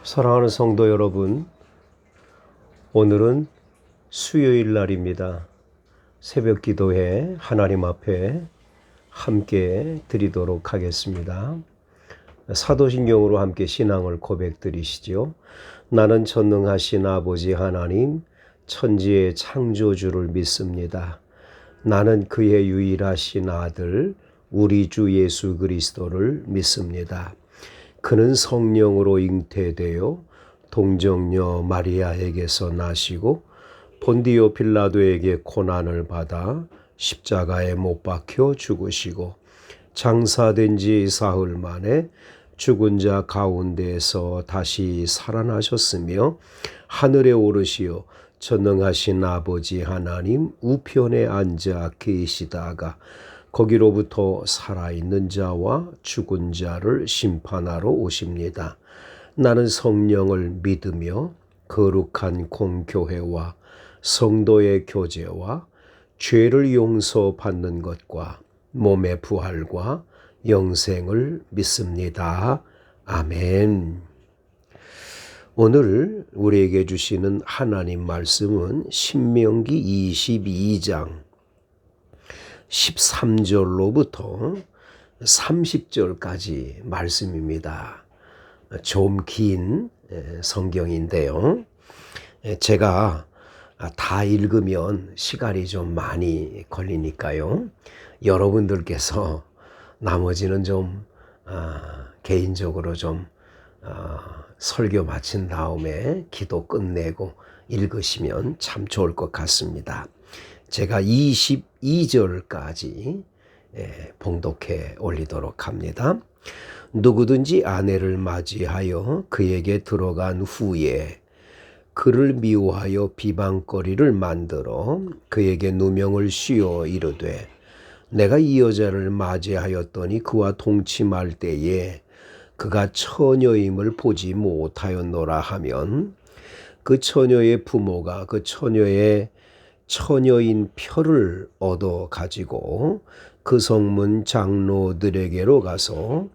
사랑하는 성도 여러분, 오늘은 수요일 날입니다. 새벽 기도회 하나님 앞에 함께 드리도록 하겠습니다. 사도신경으로 함께 신앙을 고백드리시죠. 나는 전능하신 아버지 하나님, 천지의 창조주를 믿습니다. 나는 그의 유일하신 아들, 우리 주 예수 그리스도를 믿습니다. 그는 성령으로 잉태되어 동정녀 마리아에게서 나시고 본디오 빌라도에게 고난을 받아 십자가에 못 박혀 죽으시고 장사된 지 사흘 만에 죽은 자 가운데에서 다시 살아나셨으며 하늘에 오르시어 전능하신 아버지 하나님 우편에 앉아 계시다가 거기로부터 살아있는 자와 죽은 자를 심판하러 오십니다. 나는 성령을 믿으며 거룩한 공교회와 성도의 교제와 죄를 용서받는 것과 몸의 부활과 영생을 믿습니다. 아멘. 오늘 우리에게 주시는 하나님 말씀은 신명기 22장 13절로부터 30절까지 말씀입니다. 좀 긴 성경인데요. 제가 다 읽으면 시간이 좀 많이 걸리니까요. 여러분들께서 나머지는 좀 개인적으로 좀 설교 마친 다음에 기도 끝내고 읽으시면 참 좋을 것 같습니다. 제가 22절까지 봉독해 올리도록 합니다. 누구든지 아내를 맞이하여 그에게 들어간 후에 그를 미워하여 비방거리를 만들어 그에게 누명을 씌워 이르되 내가 이 여자를 맞이하였더니 그와 동침할 때에 그가 처녀임을 보지 못하였노라 하면 그 처녀의 부모가 그 처녀인 표를 얻어 가지고 그 성문 장로들에게로 가서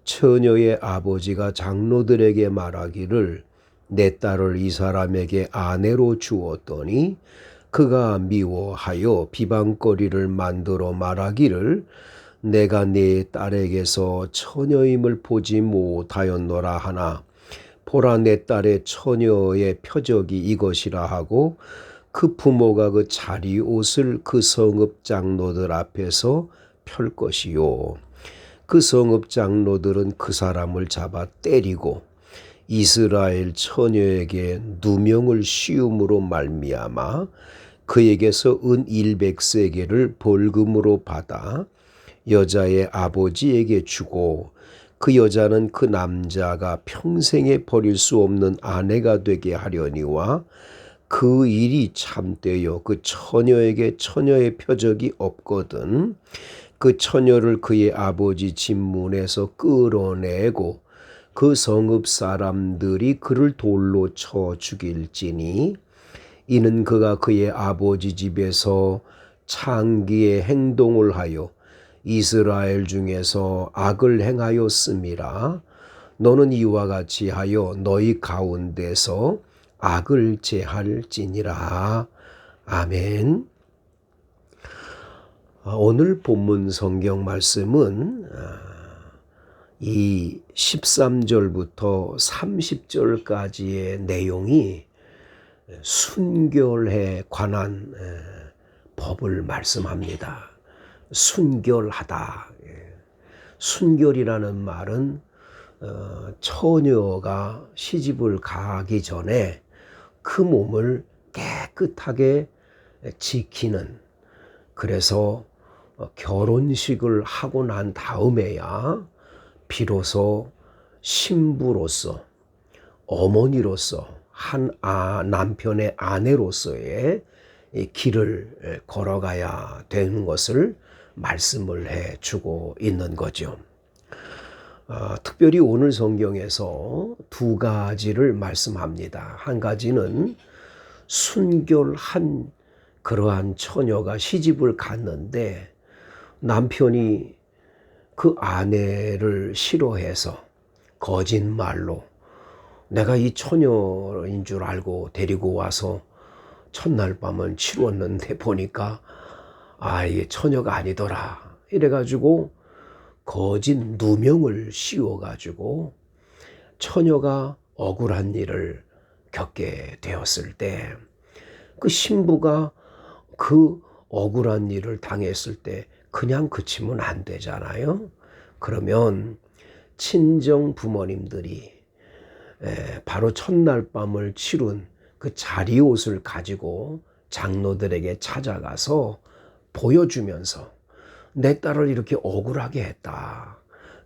처녀의 아버지가 장로들에게 말하기를 내 딸을 이 사람에게 아내로 주었더니 그가 미워하여 비방거리를 만들어 말하기를 내가 네 딸에게서 처녀임을 보지 못하였노라 하나 보라 내 딸의 처녀의 표적이 이것이라 하고 그 부모가 그 자리 옷을 그 성읍 장로들 앞에서 펼 것이요. 그 성읍 장로들은 그 사람을 잡아 때리고 이스라엘 처녀에게 누명을 씌움으로 말미암아 그에게서 은 100세겔을 벌금으로 받아 여자의 아버지에게 주고 그 여자는 그 남자가 평생에 버릴 수 없는 아내가 되게 하려니와 그 일이 참되어 그 처녀에게 처녀의 표적이 없거든 그 처녀를 그의 아버지 집 문에서 끌어내고 그 성읍 사람들이 그를 돌로 쳐 죽일지니 이는 그가 그의 아버지 집에서 창기의 행동을 하여 이스라엘 중에서 악을 행하였음이라 너는 이와 같이 하여 너희 가운데서 악을 제할지니라. 아멘. 오늘 본문 성경 말씀은 이 13절부터 30절까지의 내용이 순결에 관한 법을 말씀합니다. 순결하다. 순결이라는 말은 처녀가 시집을 가기 전에 그 몸을 깨끗하게 지키는, 그래서 결혼식을 하고 난 다음에야 비로소 신부로서 어머니로서 한 남편의 아내로서의 길을 걸어가야 되는 것을 말씀을 해주고 있는 거죠. 특별히 오늘 성경에서 두 가지를 말씀합니다. 한 가지는 순결한 그러한 처녀가 시집을 갔는데 남편이 그 아내를 싫어해서 거짓말로 내가 이 처녀인 줄 알고 데리고 와서 첫날 밤을 치루었는데 보니까 이게 처녀가 아니더라. 이래가지고 거짓 누명을 씌워가지고 처녀가 억울한 일을 겪게 되었을 때 그 신부가 그 억울한 일을 당했을 때 그냥 그치면 안 되잖아요. 그러면 친정 부모님들이 바로 첫날 밤을 치룬 그 자리옷을 가지고 장로들에게 찾아가서 보여주면서 내 딸을 이렇게 억울하게 했다.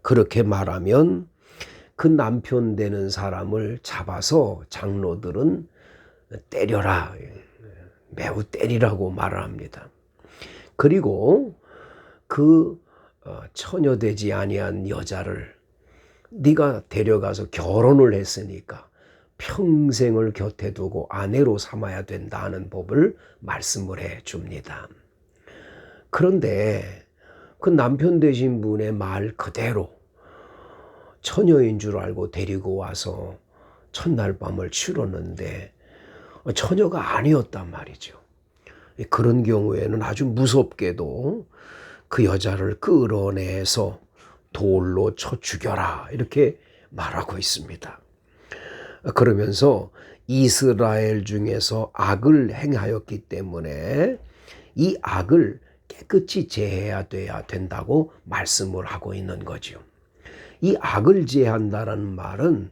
그렇게 말하면 그 남편 되는 사람을 잡아서 장로들은 때려라. 매우 때리라고 말을 합니다. 그리고 그 처녀되지 아니한 여자를 네가 데려가서 결혼을 했으니까 평생을 곁에 두고 아내로 삼아야 된다는 법을 말씀을 해 줍니다. 그런데 그 남편 되신 분의 말 그대로 처녀인 줄 알고 데리고 와서 첫날 밤을 치렀는데 처녀가 아니었단 말이죠. 그런 경우에는 아주 무섭게도 그 여자를 끌어내서 돌로 쳐 죽여라 이렇게 말하고 있습니다. 그러면서 이스라엘 중에서 악을 행하였기 때문에 이 악을 깨끗이 제해야 된다고 말씀을 하고 있는 거죠. 이 악을 제한다는 말은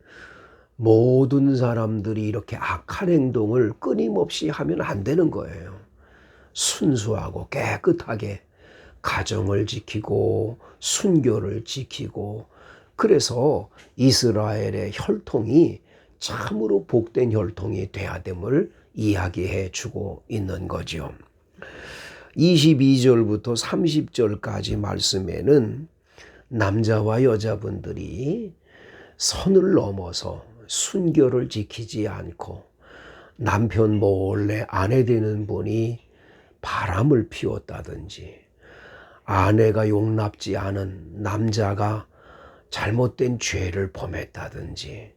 모든 사람들이 이렇게 악한 행동을 끊임없이 하면 안 되는 거예요. 순수하고 깨끗하게 가정을 지키고 순교를 지키고, 그래서 이스라엘의 혈통이 참으로 복된 혈통이 돼야 됨을 이야기해 주고 있는 거죠. 22절부터 30절까지 말씀에는 남자와 여자분들이 선을 넘어서 순교를 지키지 않고 남편 몰래 아내 되는 분이 바람을 피웠다든지, 아내가 용납지 않은 남자가 잘못된 죄를 범했다든지,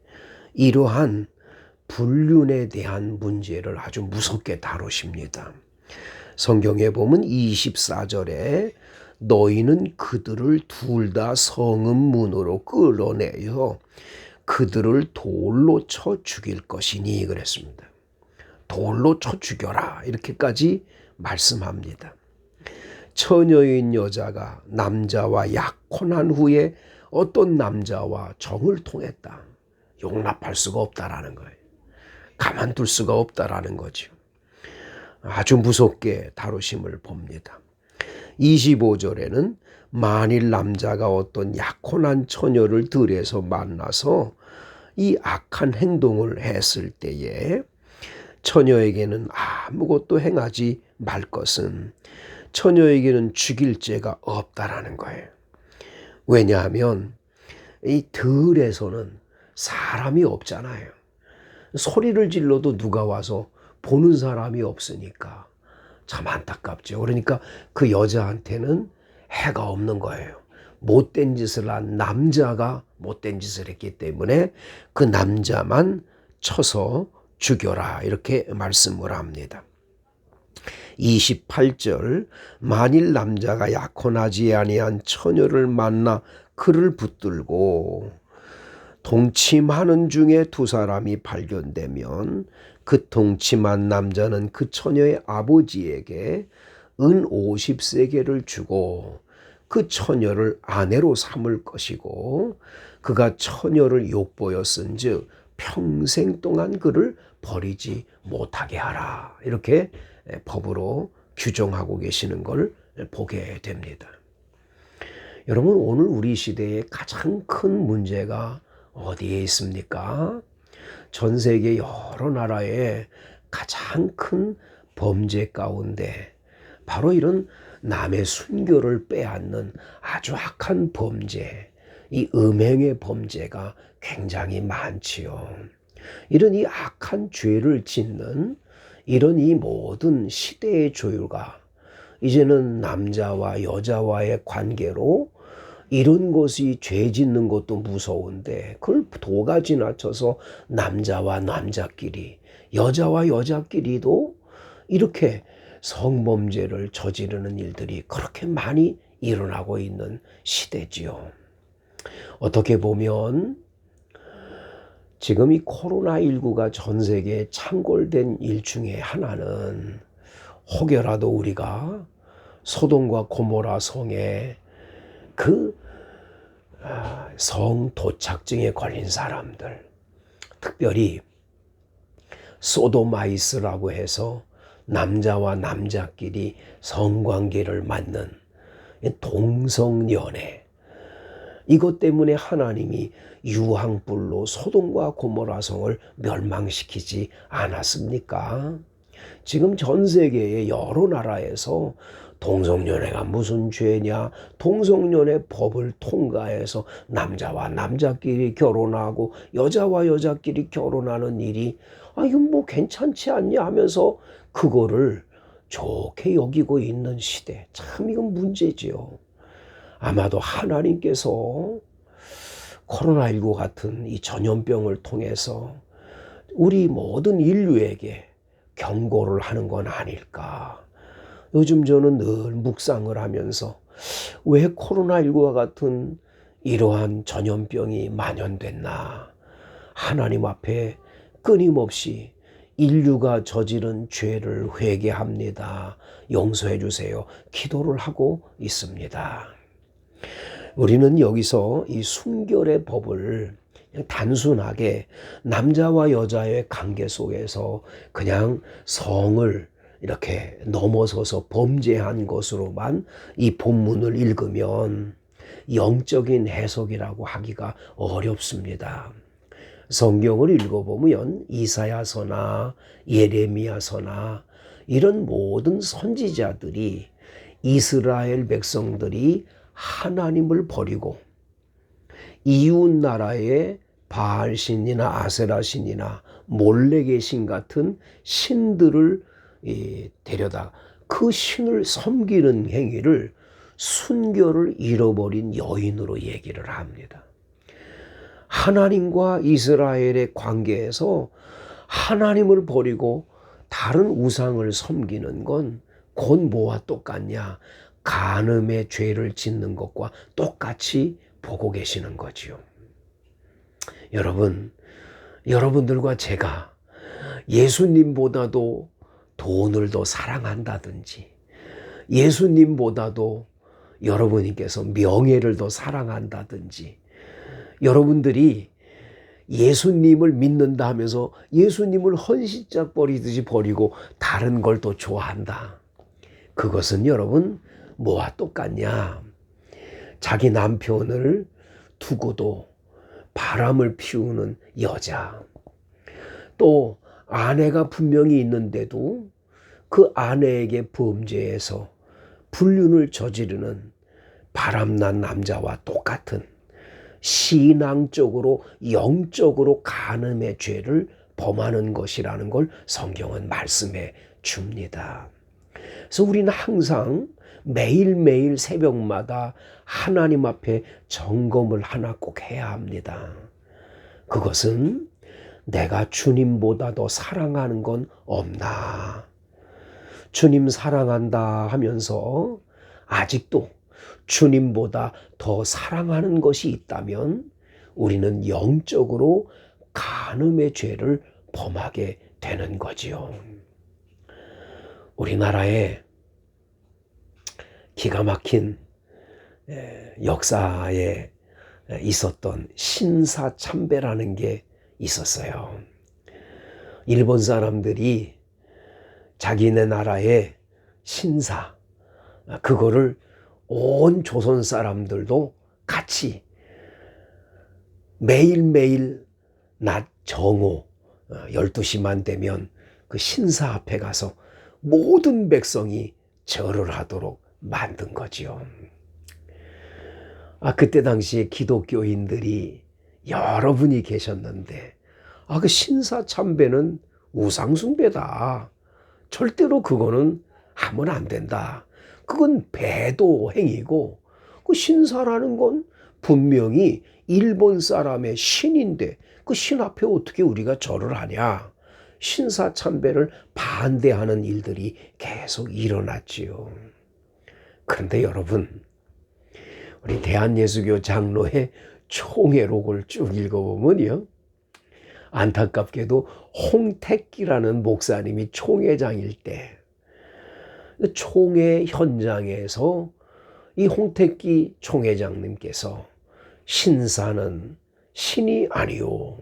이러한 불륜에 대한 문제를 아주 무섭게 다루십니다. 성경에 보면 24절에 너희는 그들을 둘 다 성읍 문으로 끌어내어 그들을 돌로 쳐 죽일 것이니 그랬습니다. 돌로 쳐 죽여라 이렇게까지 말씀합니다. 처녀인 여자가 남자와 약혼한 후에 어떤 남자와 정을 통했다. 용납할 수가 없다라는 거예요. 가만둘 수가 없다라는 거죠. 아주 무섭게 다루심을 봅니다. 25절에는 만일 남자가 어떤 약혼한 처녀를 들에서 만나서 이 악한 행동을 했을 때에 처녀에게는 아무것도 행하지 말 것은 처녀에게는 죽일 죄가 없다라는 거예요. 왜냐하면 이 들에서는 사람이 없잖아요. 소리를 질러도 누가 와서 보는 사람이 없으니까 참 안타깝죠. 그러니까 그 여자한테는 해가 없는 거예요. 못된 짓을 한 남자가 못된 짓을 했기 때문에 그 남자만 쳐서 죽여라 이렇게 말씀을 합니다. 28절 만일 남자가 약혼하지 아니한 처녀를 만나 그를 붙들고 동침하는 중에 두 사람이 발견되면 그 동침한 남자는 그 처녀의 아버지에게 은 50세겔을 주고 그 처녀를 아내로 삼을 것이고, 그가 처녀를 욕보였은즉 평생 동안 그를 버리지 못하게 하라 이렇게 법으로 규정하고 계시는 걸 보게 됩니다. 여러분, 오늘 우리 시대의 가장 큰 문제가 어디에 있습니까? 전 세계 여러 나라의 가장 큰 범죄 가운데 바로 이런 남의 순교를 빼앗는 아주 악한 범죄, 이 음행의 범죄가 굉장히 많지요. 이런 이 악한 죄를 짓는 이런 이 모든 시대의 조율가, 이제는 남자와 여자와의 관계로 이런 것이 죄 짓는 것도 무서운데 그걸 도가 지나쳐서 남자와 남자끼리, 여자와 여자끼리도 이렇게 성범죄를 저지르는 일들이 그렇게 많이 일어나고 있는 시대지요. 어떻게 보면 지금 이 코로나19가 전 세계에 창궐된 일 중에 하나는 혹여라도 우리가 소돔과 고모라 성에 그 성도착증에 걸린 사람들, 특별히 소도마이스라고 해서 남자와 남자끼리 성관계를 맺는 동성연애, 이것 때문에 하나님이 유황불로 소돔과 고모라 성을 멸망시키지 않았습니까? 지금 전 세계의 여러 나라에서 동성연애가 무슨 죄냐, 동성연애 법을 통과해서 남자와 남자끼리 결혼하고 여자와 여자끼리 결혼하는 일이 이건 뭐 괜찮지 않냐 하면서 그거를 좋게 여기고 있는 시대. 참 이건 문제지요. 아마도 하나님께서 코로나19 같은 이 전염병을 통해서 우리 모든 인류에게 경고를 하는 건 아닐까. 요즘 저는 늘 묵상을 하면서 왜 코로나19와 같은 이러한 전염병이 만연됐나. 하나님 앞에 끊임없이 인류가 저지른 죄를 회개합니다. 용서해 주세요. 기도를 하고 있습니다. 우리는 여기서 이 순결의 법을 그냥 단순하게 남자와 여자의 관계 속에서 그냥 성을 이렇게 넘어서서 범죄한 것으로만 이 본문을 읽으면 영적인 해석이라고 하기가 어렵습니다. 성경을 읽어보면 이사야서나 예레미야서나 이런 모든 선지자들이 이스라엘 백성들이 하나님을 버리고 이웃 나라의 바알신이나 아세라신이나 몰레게 신 같은 신들을 데려다 그 신을 섬기는 행위를 순결을 잃어버린 여인으로 얘기를 합니다. 하나님과 이스라엘의 관계에서 하나님을 버리고 다른 우상을 섬기는 건 곧 뭐와 똑같냐? 간음의 죄를 짓는 것과 똑같이 보고 계시는 거지요. 여러분들과 제가 예수님보다도 돈을 더 사랑한다든지, 예수님보다도 여러분께서 명예를 더 사랑한다든지, 여러분들이 예수님을 믿는다 하면서 예수님을 헌신짝 버리듯이 버리고 다른 걸 또 좋아한다. 그것은 여러분 뭐와 똑같냐? 자기 남편을 두고도 바람을 피우는 여자, 또 아내가 분명히 있는데도 그 아내에게 범죄해서 불륜을 저지르는 바람난 남자와 똑같은 신앙적으로 영적으로 간음의 죄를 범하는 것이라는 걸 성경은 말씀해 줍니다. 그래서 우리는 항상 매일매일 새벽마다 하나님 앞에 점검을 하나 꼭 해야 합니다. 그것은 내가 주님보다 더 사랑하는 건 없나? 주님 사랑한다 하면서 아직도 주님보다 더 사랑하는 것이 있다면 우리는 영적으로 간음의 죄를 범하게 되는 거지요. 우리나라에 기가 막힌 역사에 있었던 신사참배라는 게 있었어요. 일본 사람들이 자기네 나라의 신사, 그거를 온 조선 사람들도 같이 매일매일 낮 정오 12시만 되면 그 신사 앞에 가서 모든 백성이 절을 하도록 만든 거지요. 그때 당시에 기독교인들이 여러분이 계셨는데 그 신사참배는 우상숭배다. 절대로 그거는 하면 안 된다. 그건 배도 행위고 그 신사라는 건 분명히 일본 사람의 신인데 그 신 앞에 어떻게 우리가 절을 하냐. 신사참배를 반대하는 일들이 계속 일어났지요. 그런데 여러분, 우리 대한예수교 장로의 총회록을 쭉 읽어보면요, 안타깝게도 홍택기라는 목사님이 총회장일 때 총회 현장에서 이 홍택기 총회장님께서 신사는 신이 아니요,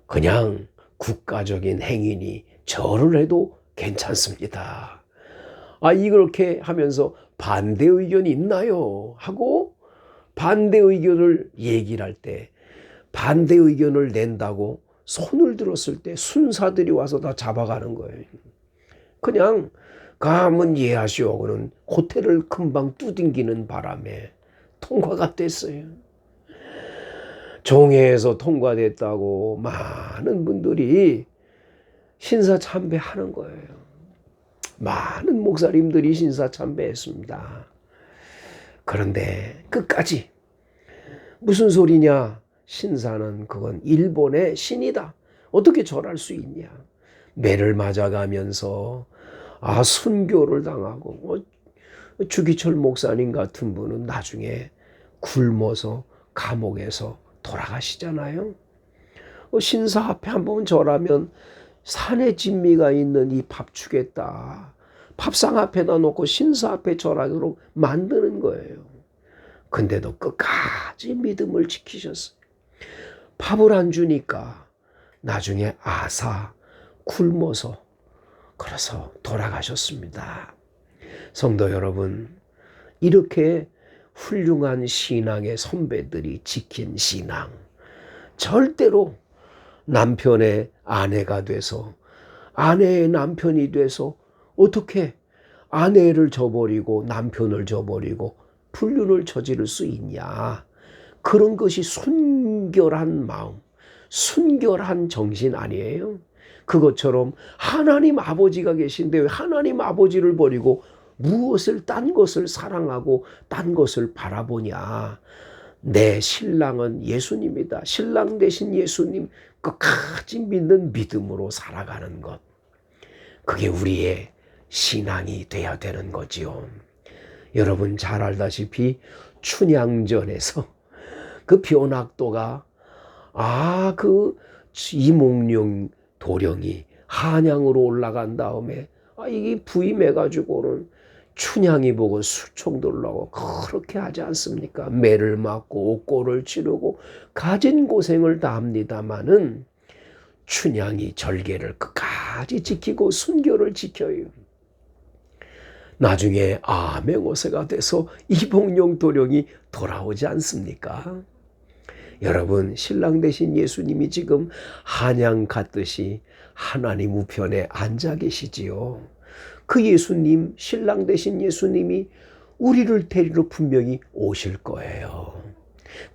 그냥 국가적인 행위니 절을 해도 괜찮습니다. 이렇게 하면서 반대 의견이 있나요? 하고 반대 의견을 얘기를 할 때, 반대 의견을 낸다고 손을 들었을 때 순사들이 와서 다 잡아가는 거예요. 그냥 가면 이해하시오고는 호텔을 금방 두들기는 바람에 통과가 됐어요. 종회에서 통과됐다고 많은 분들이 신사참배하는 거예요. 많은 목사님들이 신사참배했습니다. 그런데 끝까지 무슨 소리냐? 신사는 그건 일본의 신이다. 어떻게 절할 수 있냐? 매를 맞아가면서 순교를 당하고, 주기철 목사님 같은 분은 나중에 굶어서 감옥에서 돌아가시잖아요. 신사 앞에 한번 절하면 산의 진미가 있는 이 밥 주겠다. 밥상 앞에다 놓고 신사 앞에 절하도록 만드는 거예요. 근데도 끝까지 믿음을 지키셨어요. 밥을 안 주니까 나중에 굶어서 그래서 돌아가셨습니다. 성도 여러분, 이렇게 훌륭한 신앙의 선배들이 지킨 신앙, 절대로 남편의 아내가 돼서, 아내의 남편이 돼서 어떻게 아내를 저버리고 남편을 저버리고 불륜을 저지를 수 있냐. 그런 것이 순결한 마음, 순결한 정신 아니에요? 그것처럼 하나님 아버지가 계신데 왜 하나님 아버지를 버리고 무엇을, 딴 것을 사랑하고 딴 것을 바라보냐. 내 신랑은 예수님이다. 신랑 대신 예수님, 끝까지 믿는 믿음으로 살아가는 것, 그게 우리의 신앙이 돼야 되는 거지요. 여러분 잘 알다시피 춘향전에서 그 변학도가 그 이몽룡 도령이 한양으로 올라간 다음에 이게 부임해가지고는 춘향이 보고 수총 들라고 그렇게 하지 않습니까? 매를 맞고 옥고를 치르고 가진 고생을 다 합니다마는 춘향이 절개를 끝까지 지키고 순교를 지켜요. 나중에 암행어사가 돼서 이몽룡 도령이 돌아오지 않습니까? 여러분, 신랑 대신 예수님이 지금 한양 갔듯이 하나님 우편에 앉아 계시지요. 그 예수님, 신랑 대신 예수님이 우리를 데리러 분명히 오실 거예요.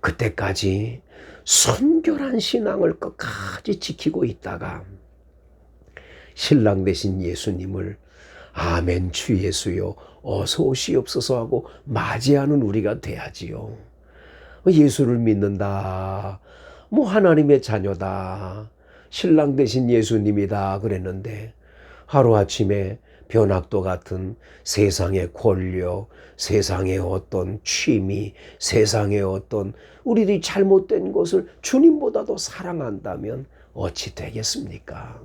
그때까지 순결한 신앙을 끝까지 지키고 있다가 신랑 대신 예수님을 아멘 주 예수여 어서 오시옵소서 하고 맞이하는 우리가 돼야지요. 예수를 믿는다, 하나님의 자녀다, 신랑 대신 예수님이다 그랬는데 하루아침에 변학도 같은 세상의 권력, 세상의 어떤 취미, 세상의 어떤 우리들이 잘못된 것을 주님보다도 사랑한다면 어찌 되겠습니까?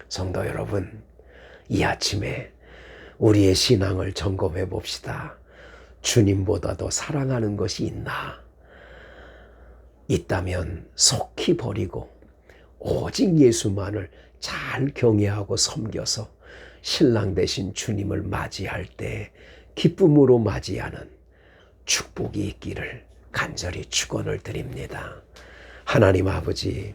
성도 여러분, 이 아침에 우리의 신앙을 점검해 봅시다. 주님보다도 사랑하는 것이 있나? 있다면 속히 버리고 오직 예수만을 잘 경외하고 섬겨서 신랑 대신 주님을 맞이할 때 기쁨으로 맞이하는 축복이 있기를 간절히 축원을 드립니다. 하나님 아버지,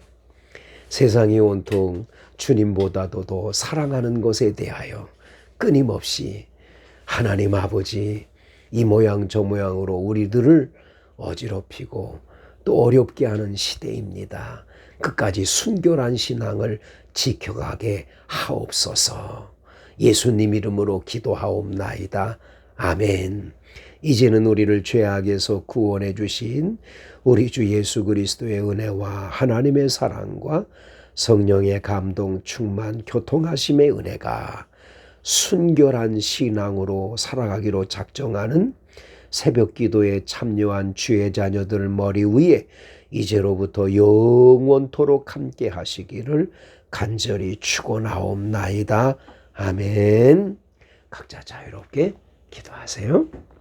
세상이 온통 주님보다도 더 사랑하는 것에 대하여 끊임없이 하나님 아버지 이 모양 저 모양으로 우리들을 어지럽히고 또 어렵게 하는 시대입니다. 끝까지 순결한 신앙을 지켜가게 하옵소서. 예수님 이름으로 기도하옵나이다. 아멘. 이제는 우리를 죄악에서 구원해 주신 우리 주 예수 그리스도의 은혜와 하나님의 사랑과 성령의 감동 충만 교통하심의 은혜가 순결한 신앙으로 살아가기로 작정하는 새벽 기도에 참여한 주의 자녀들 머리 위에 이제로부터 영원토록 함께 하시기를 간절히 축원하옵나이다. 아멘. 각자 자유롭게 기도하세요.